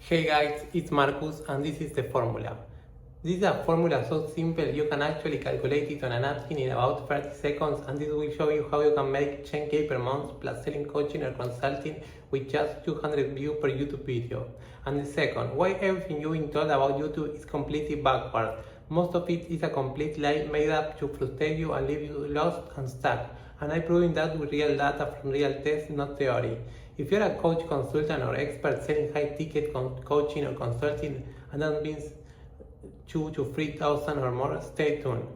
Hey guys, it's Marcus and this is the formula. This is a formula so simple you can actually calculate it on a napkin in about 30 seconds, and this will show you how you can make 10k per month plus selling coaching or consulting with just 200 views per YouTube video. And the second, why everything you've been told about YouTube is completely backward. Most of it is a complete lie made up to frustrate you and leave you lost and stuck. And I'm proving that with real data from real tests, not theory. If you're a coach, consultant, or expert selling high-ticket coaching or consulting, and that means 2 to 3,000 or more, stay tuned.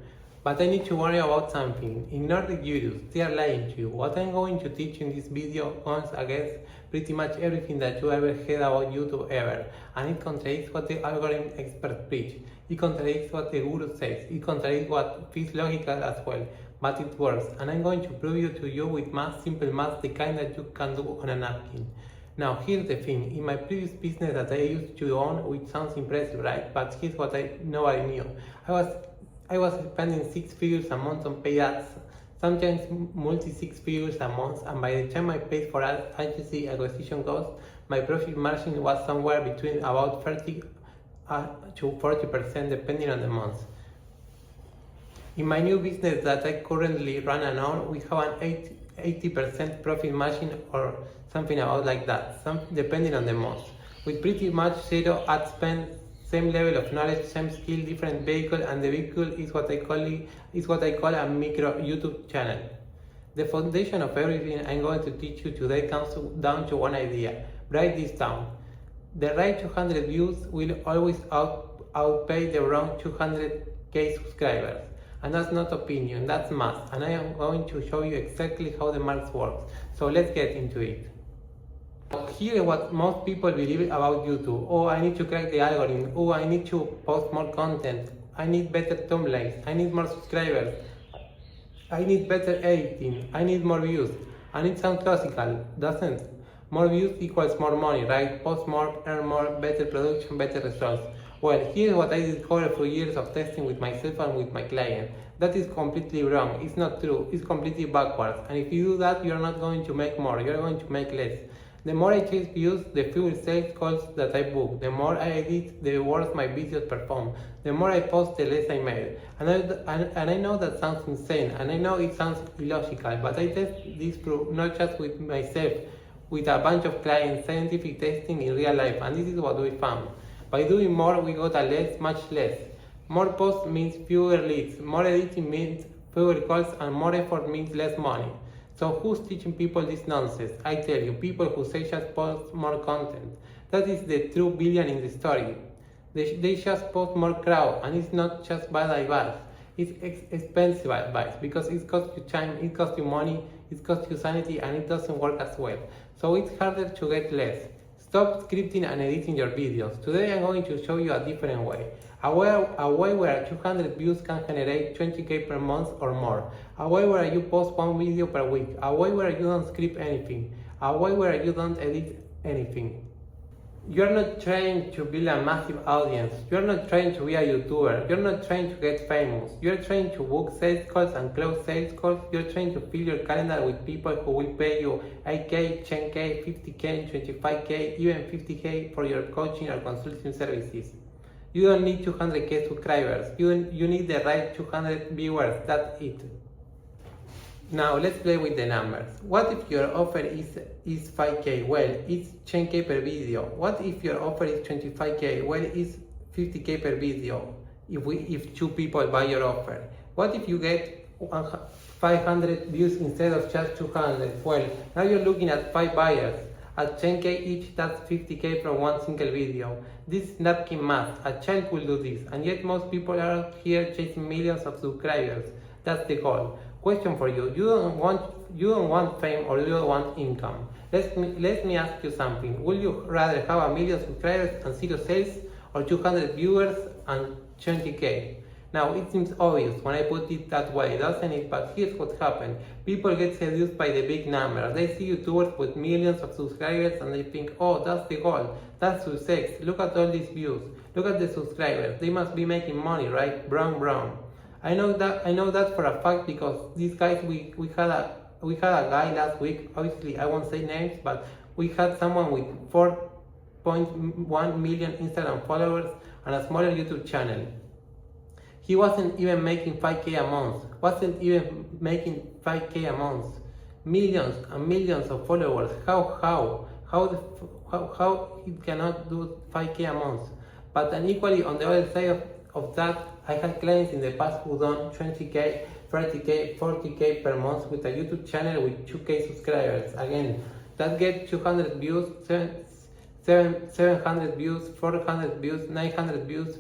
But I need to worry about something. Ignore the gurus, they are lying to you. What I'm going to teach in this video goes against pretty much everything that you ever heard about YouTube ever, and it contradicts what the algorithm experts preach. It contradicts what the guru says. It contradicts what feels logical as well, but it works, and I'm going to prove it to you with math, simple math, the kind that you can do on a napkin. Now here's the thing, in my previous business that I used to own, which sounds impressive, right? But here's what nobody knew. I was spending 6 figures a month on paid ads, sometimes multi 6 figures a month, and by the time I paid for agency acquisition costs, my profit margin was somewhere between about 30 to 40% depending on the month. In my new business that I currently run and own, we have an 80% profit margin or something about like that, depending on the month, with pretty much zero ad spend, same level of knowledge, same skill, different vehicle, and the vehicle is what I call a micro YouTube channel. The foundation of everything I'm going to teach you today comes down to one idea. Write this down. The right 200 views will always outpay the wrong 200k subscribers. And that's not opinion, that's math, and I am going to show you exactly how the math works. So let's get into it. Here is what most people believe about YouTube. Oh, I need to crack the algorithm. Oh, I need to post more content. I need better thumbnails. I need more subscribers. I need better editing. I need more views. And it sounds logical, doesn't? More views equals more money, right? Post more, earn more, better production, better results. Well, here's what I discovered through years of testing with myself and with my client. That is completely wrong. It's not true. It's completely backwards. And if you do that, you're not going to make more. You're going to make less. The more I chase views, the fewer sales calls that I book. The more I edit, the worse my videos perform. The more I post, the less I made. And I know that sounds insane, and I know it sounds illogical, but I test this proof not just with myself, with a bunch of clients, scientific testing in real life, and this is what we found. By doing more, we got a less, much less. More posts means fewer leads, more editing means fewer calls, and more effort means less money. So who's teaching people this nonsense? I tell you, people who say just post more content. That is the true villain in the story. They just post more crowd, and it's not just bad advice. It's expensive advice because it costs you time, it costs you money, it costs you sanity, and it doesn't work as well. So it's harder to get less. Stop scripting and editing your videos. Today I'm going to show you a different way. A way where 200 views can generate 20k per month or more. A way where you post one video per week. A way where you don't script anything. A way where you don't edit anything. You're not trying to build a massive audience. You're not trying to be a YouTuber. You're not trying to get famous. You're trying to book sales calls and close sales calls. You're trying to fill your calendar with people who will pay you 8k, 10k, 50k, 25k, even 50k for your coaching or consulting services. You don't need 200k subscribers. You need the right 200 viewers. That's it. Now let's play with the numbers. What if your offer is 5k? Well, it's 10k per video. What if your offer is 25k? Well, it's 50k per video if 2 people buy your offer. What if you get 500 views instead of just 200? Well, now you're looking at 5 buyers. At 10k each, that's 50k from one single video. This is napkin math. A child will do this, and yet most people are out here chasing millions of subscribers. That's the goal. Question for you: you don't want fame, or you don't want income? Let me ask you something. Would you rather have 1 million subscribers and 0 sales, or 200 viewers and 20k? Now it seems obvious when I put it that way, doesn't it? But here's what happened. People get seduced by the big numbers. They see YouTubers with millions of subscribers and they think, oh, that's the goal, that's success. Look at all these views. Look at the subscribers. They must be making money, right? Brown. I know that for a fact because these guys we had a guy last week. Obviously I won't say names, but we had someone with 1.1 million Instagram followers, and a smaller YouTube channel. He wasn't even making 5K a month. Millions and millions of followers. How it cannot do 5K a month? But equally on the other side of that, I had clients in the past who done 20K, 30K, 40K per month with a YouTube channel with 2K subscribers. Again, that get 200 views, 700 views, 400 views, 900 views,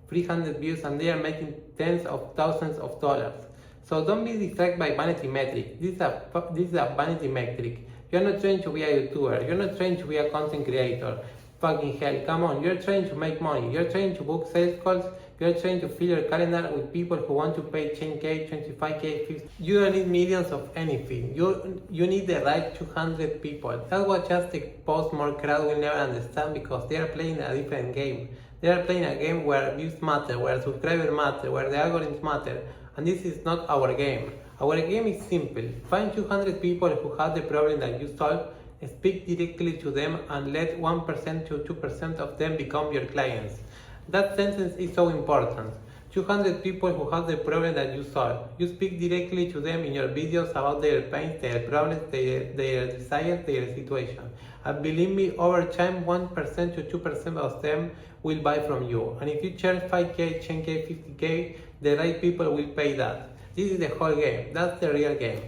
300 views, and they are making tens of thousands of dollars. So don't be distracted by vanity metric. This is a vanity metric. You're not trying to be a YouTuber. You're not trying to be a content creator. Fucking hell, come on. You're trying to make money. You're trying to book sales calls. You're trying to fill your calendar with people who want to pay 10K, 25K, 50. You don't need millions of anything. You need the right 200 people. That's what just the post more crowd will never understand, because they are playing a different game. They are playing a game where views matter, where subscribers matter, where the algorithms matter. And this is not our game. Our game is simple. Find 200 people who have the problem that you solve, speak directly to them, and let 1% to 2% of them become your clients. That sentence is so important. 200 people who have the problem that you solve. You speak directly to them in your videos about their pains, their problems, their desires, their situation. And believe me, over time, 1% to 2% of them will buy from you. And if you charge 5K, 10K, 50K, the right people will pay that. This is the whole game. That's the real game.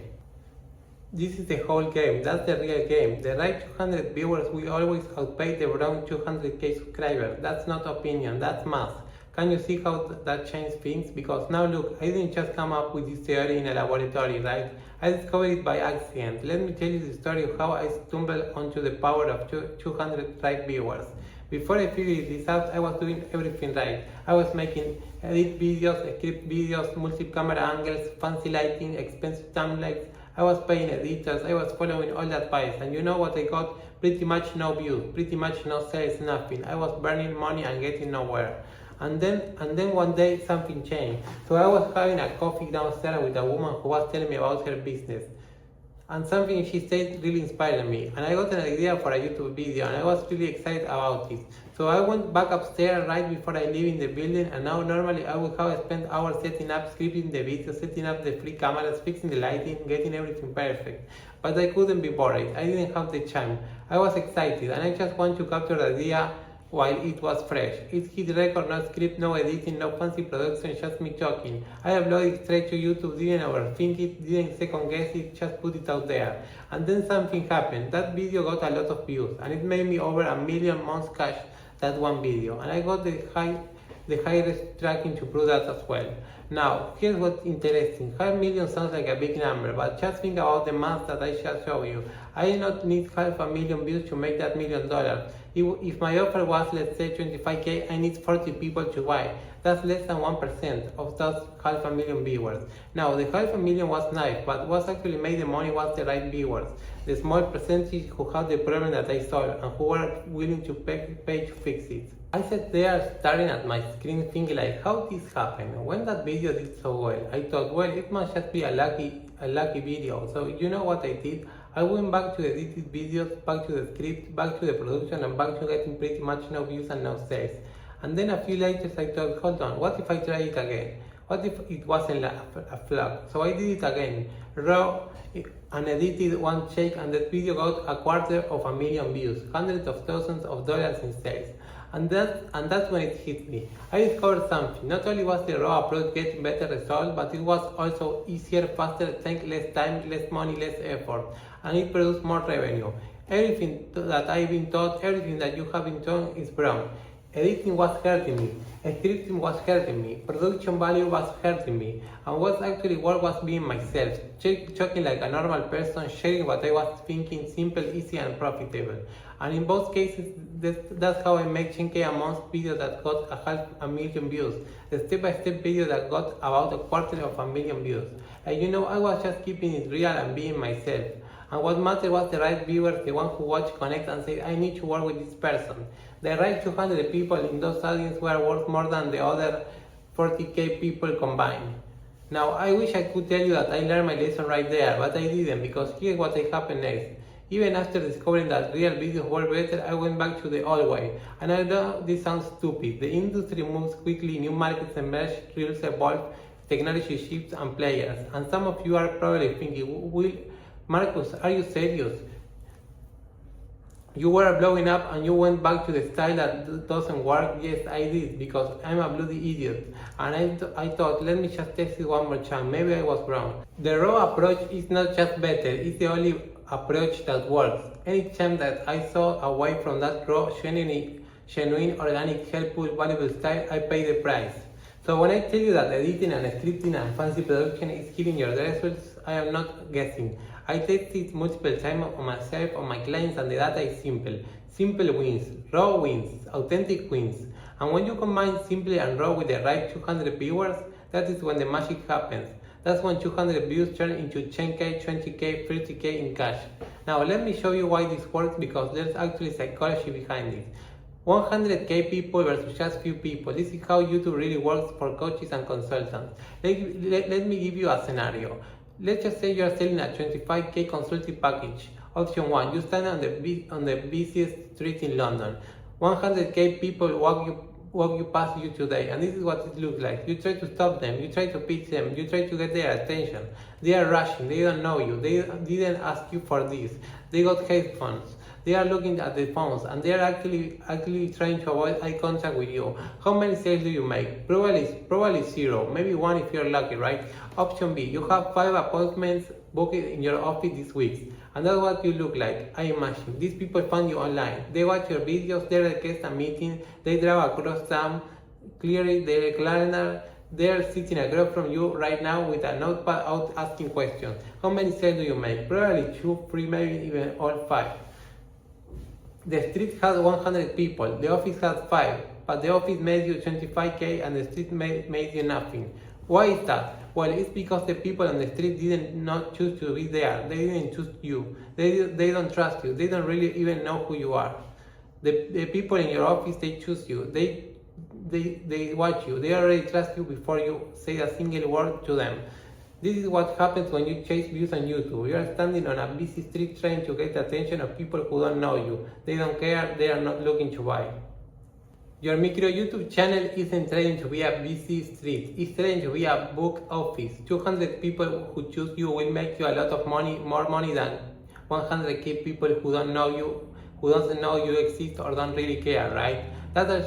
This is the whole game. That's the real game. The right 200 viewers will always outpay the wrong 200K subscribers. That's not opinion, that's math. Can you see how that changed things? Because now look, I didn't just come up with this theory in a laboratory, right? I discovered it by accident. Let me tell you the story of how I stumbled onto the power of 200 right viewers. Before I figured this out, I was doing everything right. I was making edit videos, script videos, multi-camera angles, fancy lighting, expensive thumbnails. I was paying editors, I was following all that advice, and you know what I got? Pretty much no views, pretty much no sales, nothing. I was burning money and getting nowhere. And then one day something changed. So I was having a coffee downstairs with a woman who was telling me about her business. And something she said really inspired me. And I got an idea for a YouTube video, and I was really excited about it. So I went back upstairs right before I leave in the building, and now normally I would have spent hours setting up, scripting the video, setting up the free cameras, fixing the lighting, getting everything perfect. But I couldn't be bored. I didn't have the time. I was excited, and I just wanted to capture the idea while it was fresh. It hit record, no script, no editing, no fancy production, just me talking. I uploaded straight to YouTube, didn't overthink it, didn't second guess it, just put it out there. And then something happened. That video got a lot of views, and it made me over $1 million months cash, that one video. And I got the highest tracking to prove that as well. Now, here's what's interesting. 5 million sounds like a big number, but just think about the math that I just showed you. I did not need 500,000 views to make that $1 million. If my offer was, let's say, 25K, I need 40 people to buy. That's less than 1% of those 500,000 viewers. Now, the 500,000 was nice, but what actually made the money was the right viewers. The small percentage who had the problem that I solved and who were willing to pay to fix it. I sat there staring at my screen thinking like, how this happened? When that video did so well, I thought, well, it must just be a lucky video. So you know what I did? I went back to the edited videos, back to the script, back to the production, and back to getting pretty much no views and no sales. And then a few later I thought, hold on, what if I try it again? What if it wasn't a flop? So I did it again, raw and edited one take, and that video got 250,000 views, hundreds of thousands of dollars in sales. And that's when it hit me. I discovered something. Not only was the raw approach getting better results, but it was also easier, faster, take less time, less money, less effort, and it produced more revenue. Everything that I've been taught, everything that you have been taught is wrong. Editing was hurting me, scripting was hurting me, production value was hurting me, and what actually worked was being myself, talking like a normal person, sharing what I was thinking, simple, easy, and profitable. And in both cases, that's how I make 10K a month video that got 500,000 views, the step-by-step video that got about 250,000 views. And you know, I was just keeping it real and being myself. And what mattered was the right viewers, the one who watched, connect, and said, I need to work with this person. The right 200 people in those audiences were worth more than the other 40K people combined. Now, I wish I could tell you that I learned my lesson right there, but I didn't, because here's what happened next. Even after discovering that real videos were better, I went back to the old way. And I know this sounds stupid. The industry moves quickly, new markets emerge, rules evolve, technology shifts and players. And some of you are probably thinking, Will, Marcus, are you serious? You were blowing up and you went back to the style that doesn't work. Yes, I did, because I'm a bloody idiot. And I thought, let me just test it one more time. Maybe I was wrong. The raw approach is not just better, it's the only approach that works. Any time that I saw away from that raw, genuine, organic, helpful, valuable style, I pay the price. So when I tell you that editing and scripting and fancy production is killing your results, I am not guessing. I tested it multiple times on myself, on my clients, and the data is simple. Simple wins, raw wins, authentic wins. And when you combine simple and raw with the right 200 viewers, that is when the magic happens. That's when 200 views turn into 10k, 20k, 30k in cash. Now let me show you why this works, because there's actually psychology behind it. 100k people versus just few people. This is how YouTube really works for coaches and consultants. Let me give you a scenario. Let's just say you're selling a 25k consulting package. Option 1, you stand on the busiest street in London. 100k people walk past you today, and this is what it looks like. You try to stop them, you try to pitch them, you try to get their attention. They are rushing, they don't know you, they didn't ask you for this. They got headphones. They are looking at the phones and they are actually trying to avoid eye contact with you. How many sales do you make? Probably zero, maybe one if you're lucky, right? Option B, you have 5 appointments booked in your office this week, and that's what you look like. I imagine these people find you online. They watch your videos, they request a meeting, they drive across town, clearly their calendar. They're sitting across from you right now with a notepad out asking questions. How many sales do you make? Probably 2, 3, maybe even all 5. The street has 100 people, the office has 5, but the office made you 25k and the street made you nothing. Why is that? Well, it's because the people on the street didn't not choose to be there. They didn't choose you. They don't trust you. They don't really even know who you are. The people in your office, they choose you. They watch you. They already trust you before you say a single word to them. This is what happens when you chase views on YouTube. You are standing on a busy street trying to get the attention of people who don't know you. They don't care, they are not looking to buy. Your micro YouTube channel isn't trying to be a busy street, it's trying to be a book office. 200 people who choose you will make you a lot of money, more money than 100k people who don't know you, who doesn't know you exist or don't really care, right? That are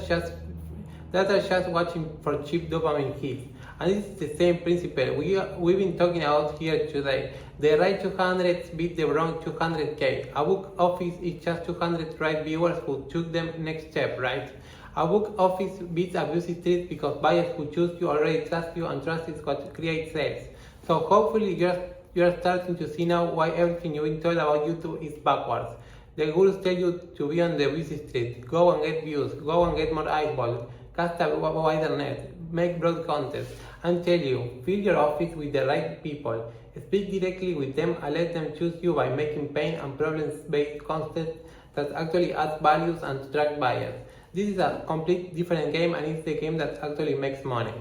just watching for cheap dopamine hits. And this is the same principle we've been talking about here today. The right 200 beat the wrong 200k. A book office is just 200 right viewers who took them next step, right? A book office beats a busy street because buyers who choose you already trust you, and trust is what creates sales. So hopefully you're starting to see now why everything you've been told about YouTube is backwards. The gurus tell you to be on the busy street, go and get views, go and get more eyeballs, cast a wider net, make broad content, and tell you, fill your office with the right people. Speak directly with them and let them choose you by making pain and problems-based content that actually adds values and attract buyers. This is a complete different game, and it's the game that actually makes money.